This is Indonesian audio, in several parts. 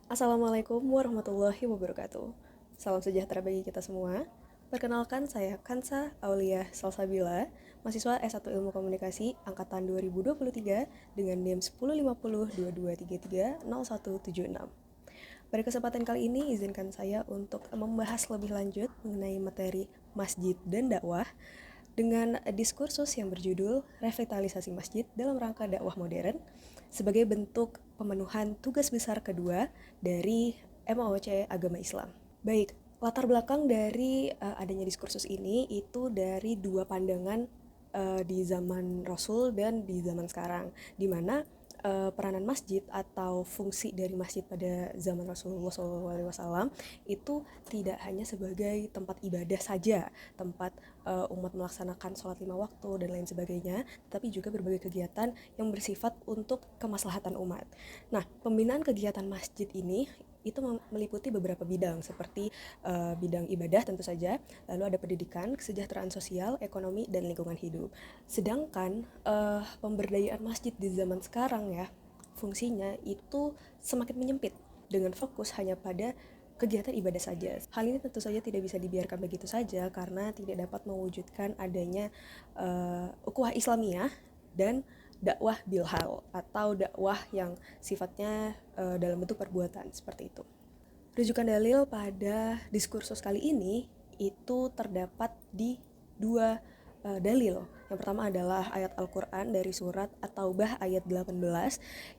Assalamualaikum warahmatullahi wabarakatuh. Salam sejahtera bagi kita semua. Perkenalkan, saya Kansa Aulia Salsabila, mahasiswa S1 Ilmu Komunikasi angkatan 2023 dengan NIM 105022330176. Pada kesempatan kali ini, izinkan saya untuk membahas lebih lanjut mengenai materi masjid dan dakwah dengan diskursus yang berjudul Revitalisasi Masjid dalam Rangka Dakwah Modern sebagai bentuk pemenuhan tugas besar kedua dari MOC Agama Islam. Baik, latar belakang dari adanya diskursus ini itu dari dua pandangan di zaman Rasul dan di zaman sekarang, di mana peranan masjid atau fungsi dari masjid pada zaman Rasulullah SAW itu tidak hanya sebagai tempat ibadah saja, tempat umat melaksanakan sholat 5 waktu dan lain sebagainya, tapi juga berbagai kegiatan yang bersifat untuk kemaslahatan umat. Nah, pembinaan kegiatan masjid ini itu meliputi beberapa bidang seperti bidang ibadah tentu saja, lalu ada pendidikan, kesejahteraan sosial, ekonomi, dan lingkungan hidup. Sedangkan pemberdayaan masjid di zaman sekarang ya, fungsinya itu semakin menyempit dengan fokus hanya pada kegiatan ibadah saja. Hal ini tentu saja tidak bisa dibiarkan begitu saja karena tidak dapat mewujudkan adanya ukhuwah Islamiyah dan dakwah bilhal atau dakwah yang sifatnya dalam bentuk perbuatan seperti itu. Rujukan dalil pada diskursus kali ini itu terdapat di dua dalil. Yang pertama adalah ayat Al-Quran dari surat At-Taubah ayat 18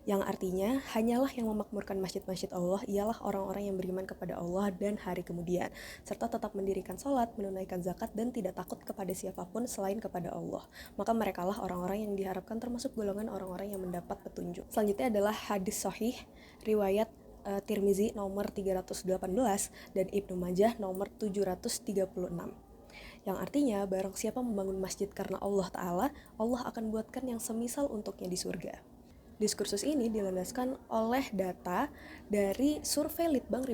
yang artinya hanyalah yang memakmurkan masjid-masjid Allah ialah orang-orang yang beriman kepada Allah dan hari kemudian serta tetap mendirikan sholat, menunaikan zakat dan tidak takut kepada siapapun selain kepada Allah. Maka merekalah orang-orang yang diharapkan termasuk golongan orang-orang yang mendapat petunjuk. Selanjutnya adalah hadis sahih riwayat Tirmizi nomor 318 dan Ibnu Majah nomor 736. Yang artinya barang siapa membangun masjid karena Allah Ta'ala, Allah akan buatkan yang semisal untuknya di surga. Diskursus ini dilandaskan oleh data dari survei Litbang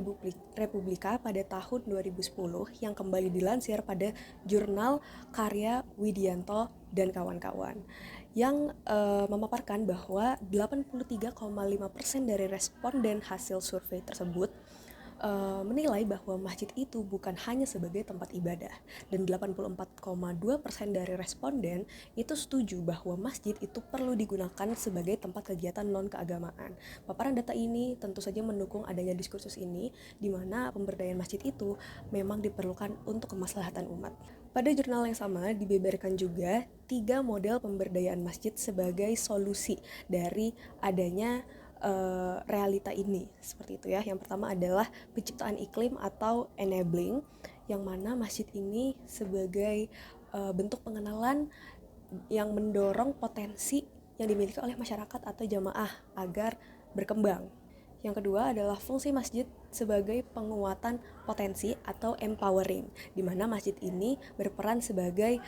Republika pada tahun 2010 yang kembali dilansir pada jurnal Karya Widianto dan kawan-kawan yang memaparkan bahwa 83,5% dari responden hasil survei tersebut menilai bahwa masjid itu bukan hanya sebagai tempat ibadah, dan 84,2% dari responden itu setuju bahwa masjid itu perlu digunakan sebagai tempat kegiatan non-keagamaan. Paparan data ini tentu saja mendukung adanya diskursus ini, di mana pemberdayaan masjid itu memang diperlukan untuk kemaslahatan umat. Pada jurnal yang sama dibeberkan juga 3 model pemberdayaan masjid sebagai solusi dari adanya realita ini, seperti itu ya. Yang pertama adalah penciptaan iklim atau enabling, yang mana masjid ini sebagai bentuk pengenalan yang mendorong potensi yang dimiliki oleh masyarakat atau jamaah agar berkembang. Yang kedua adalah fungsi masjid sebagai penguatan potensi atau empowering, di mana masjid ini berperan sebagai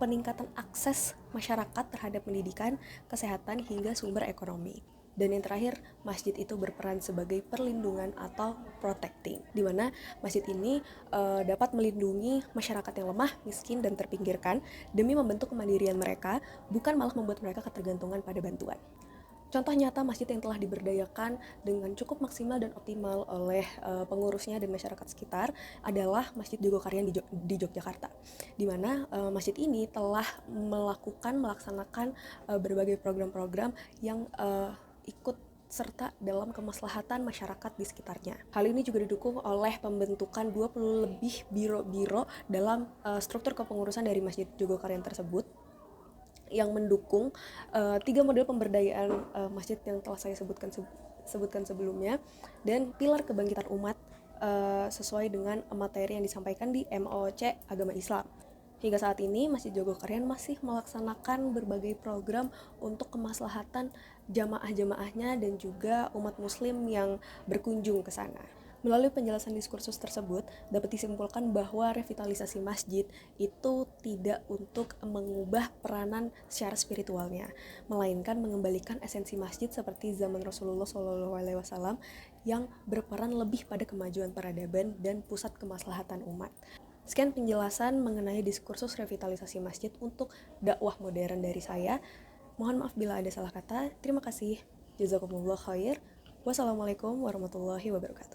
peningkatan akses masyarakat terhadap pendidikan, kesehatan, hingga sumber ekonomi. Dan yang terakhir, masjid itu berperan sebagai perlindungan atau protecting, di mana masjid ini dapat melindungi masyarakat yang lemah, miskin, dan terpinggirkan demi membentuk kemandirian mereka, bukan malah membuat mereka ketergantungan pada bantuan. Contoh nyata masjid yang telah diberdayakan dengan cukup maksimal dan optimal oleh pengurusnya dan masyarakat sekitar adalah Masjid Jogokarian di Yogyakarta, di mana masjid ini telah melaksanakan berbagai program-program yang ikut serta dalam kemaslahatan masyarakat di sekitarnya. Hal ini juga didukung oleh pembentukan 20 lebih biro-biro dalam struktur kepengurusan dari Masjid Jogokarian tersebut, yang mendukung 3 model pemberdayaan masjid yang telah saya sebutkan sebelumnya, dan pilar kebangkitan umat sesuai dengan materi yang disampaikan di MOC Agama Islam. Hingga saat ini Masjid Jogokarian masih melaksanakan berbagai program untuk kemaslahatan jamaah-jamaahnya dan juga umat muslim yang berkunjung ke sana. Melalui penjelasan diskursus tersebut, dapat disimpulkan bahwa revitalisasi masjid itu tidak untuk mengubah peranan secara spiritualnya, melainkan mengembalikan esensi masjid seperti zaman Rasulullah SAW yang berperan lebih pada kemajuan peradaban dan pusat kemaslahatan umat. Sekian penjelasan mengenai diskursus revitalisasi masjid untuk dakwah modern dari saya. Mohon maaf bila ada salah kata. Terima kasih. Jazakumullah khair. Wassalamualaikum warahmatullahi wabarakatuh.